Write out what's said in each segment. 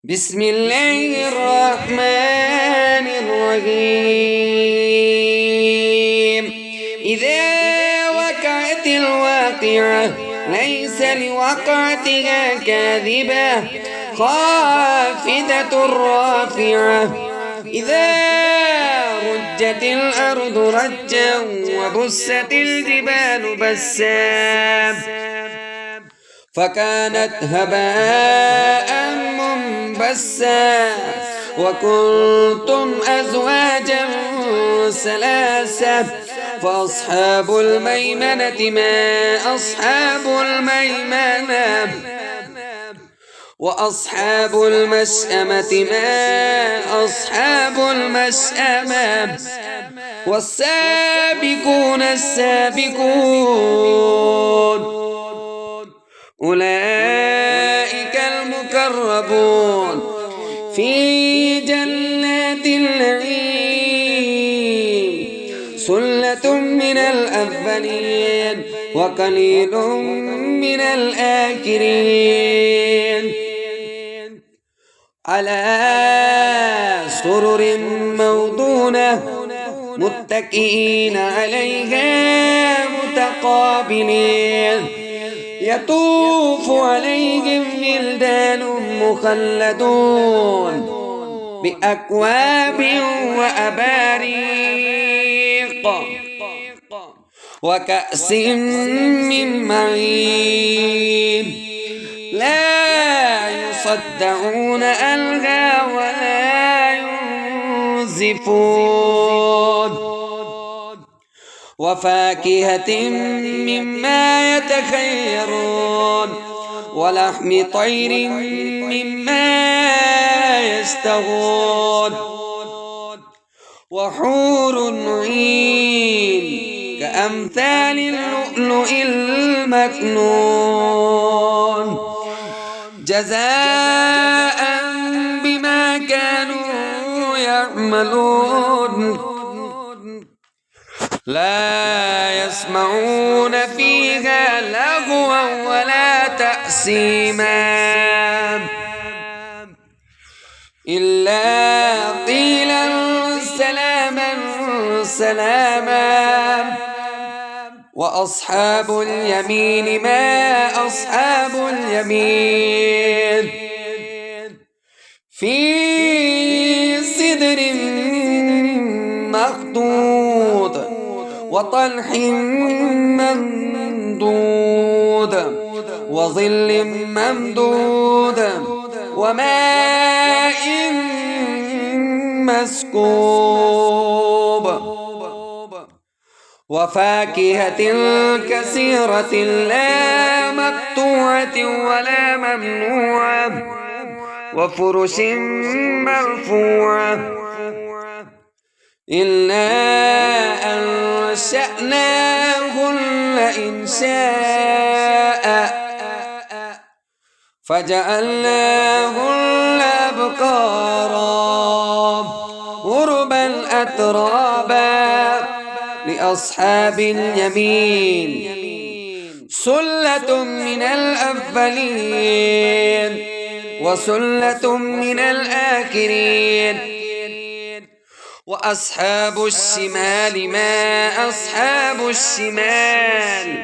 بسم الله الرحمن الرحيم. إذا وقعت الواقعة ليس لوقعتها كاذبة خافضة رافعة. إذا رجت الأرض رجا وبست الجبال بسا فكانت هباء منبثا وكنتم أزواجا ثلاثة فأصحاب الميمنة ما أصحاب الميمنة وأصحاب المشأمة ما أصحاب المشأمة والسابقون السابقون أولئك المقربون في جنات النعيم. ثلة من الأولين وقليل من الآخرين على سرر موضونة متكئين عليها متقابلين يطوف عليهم ولدان مخلدون بأكواب وأباريق وكأس من معين لا يصدعون عنها ولا ينزفون وفاكهة مما يتخيرون ولحم طير مما يشتهون وحور عين كأمثال اللؤلؤ المكنون جزاء بما كانوا يعملون لا يسمعون فيها لغوا ولا تأثيما إلا قيلا سلاما سلاما. وأصحاب اليمين ما أصحاب اليمين في سدر مخضود وطلح ممدود وظل ممدود وماء مسكوب وفاكهة كثيرة لا مقطوعة ولا ممنوعة وفرش مرفوعة إنا أنشأناهن إنشاء فجعلناهن أبكارا غربا أترابا لأصحاب اليمين ثلة من الأولين وثلة من الآخرين. وأصحاب الشمال ما أصحاب الشمال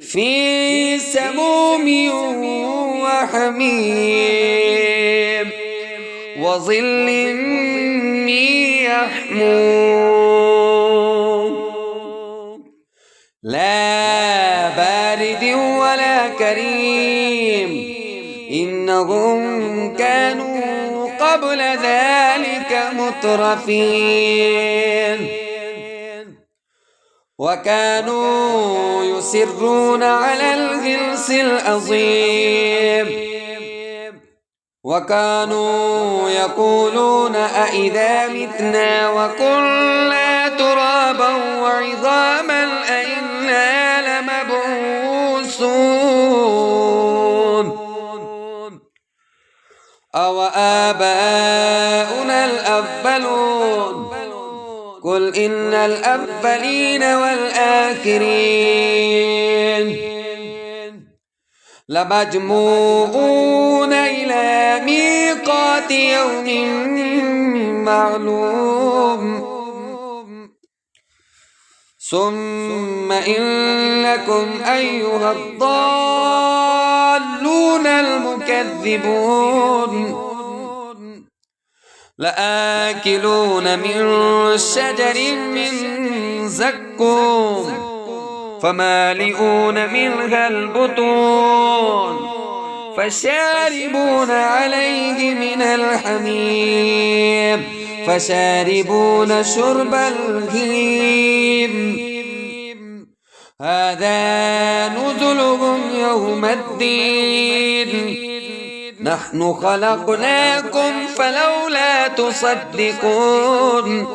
في سموم وحميم وظل من يحموم لا بارد ولا كريم إنهم كانوا قبل ذلك مترفين وكانوا يصرون على الغلس العظيم وكانوا يقولون أئذا متنا وكنا ترابا وعظاما أئنا لمبعوثون أو آباؤنا الأولون قل إن الأولين والآخرين لمجموعون إلى ميقات يوم معلوم ثم إنكم أيها الضالون المكذبون لآكلون من شجر من زقوم فمالئون منها البطون فشاربون عليه من الحميم فشاربون شرب الهيم هذا نزلهم يوم الدين نحن خلقناكم فلولا تصدقون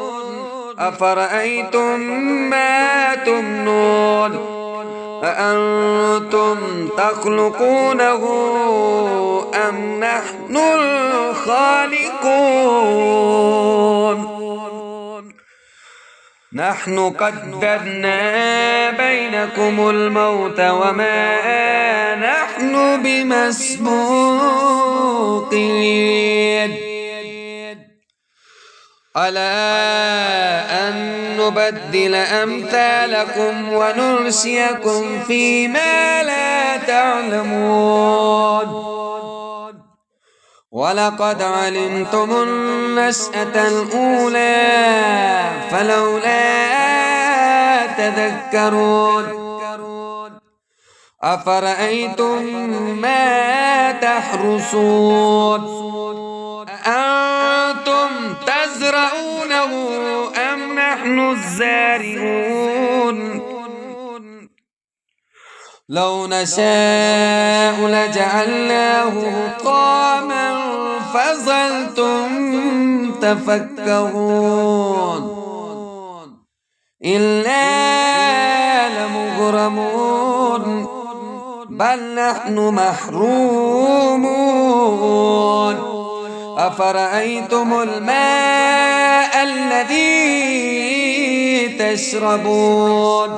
أفرأيتم ما تمنون أأنتم تخلقونه أم نحن الخالقون نحن قدرنا بينكم الموت وما نحن بمسبوقين ألا أن نبدل أمثالكم ونرسيكم فيما لا تعلمون ولقد علمتم النشأة الأولى فلولا تذكرون أفرأيتم ما تحرثون أأنتم تزرعونه أم نحن الزارعون لو نشاء لجعلناه حطاما فظلتم تفكهون إلا لمغرمون بل نحن محرومون أفرأيتم الماء الذي تشربون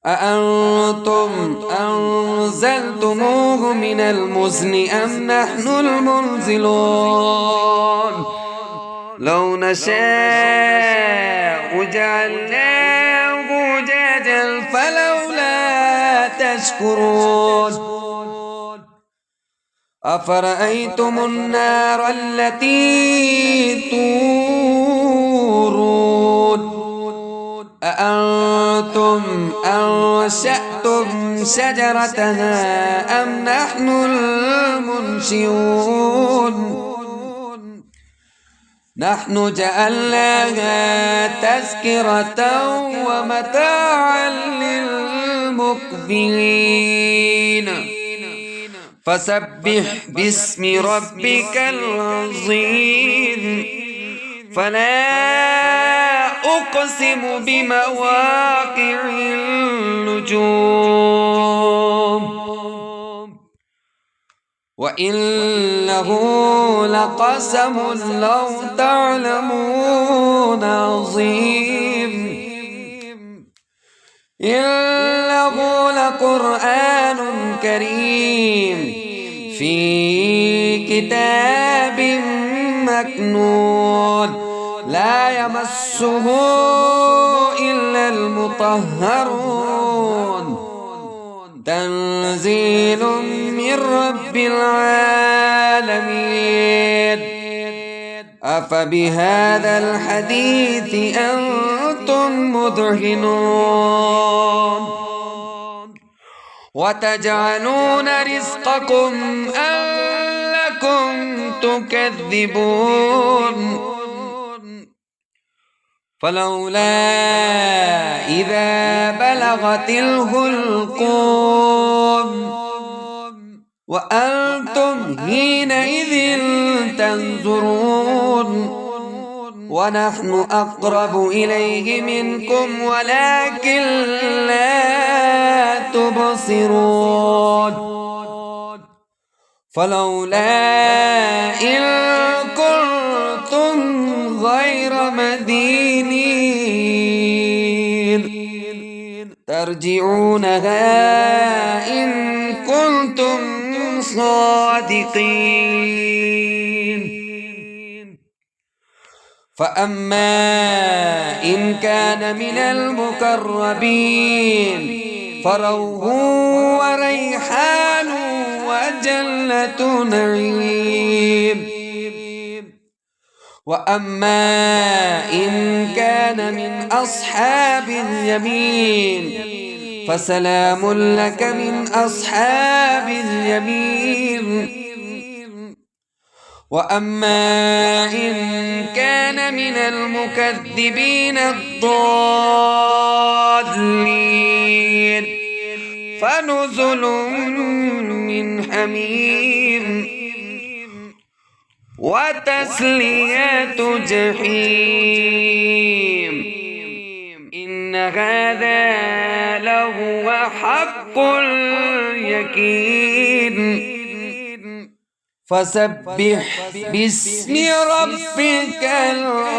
أأنتم أنزلتموه من المزن أم نحن المنزلون لو نشاء جعلناه أجاجا فلولا تشكرون أفرأيتم النار التي تورون أأنتم أنشأتم شجرتها أم نحن المنشئون نحن جعلناها تذكرة ومتاعا للمقبلين فسبح باسم ربك العظيم فلا أقسم بمواقع النجوم وإنه لقسم لو تعلمون عظيم إنه لقرآن كريم في كتاب مكنون لا يمسه إلا المطهرون تنزيل من رب العالمين أفبهذا الحديث أنتم مدهنون وتجعلون رزقكم أنكم تكذبون فلولا إذا بلغت الحلقوم وأنتم حينئذ تنظرون ونحن أقرب إليه منكم ولكن لا تبصرون فلولا إن كنتم غير مدينين ترجعونها إن صادقين. فأما إن كان من المقربين فروح وريحان وجنة نعيم. وأما إن كان من أصحاب اليمين فسلام لك من أصحاب اليمين. وأما إن كان من المكذبين الضالين فنزل من حميم وتسلية جحيم. إن هذا لهو حق اليقين. فسبح باسم ربك العظيم.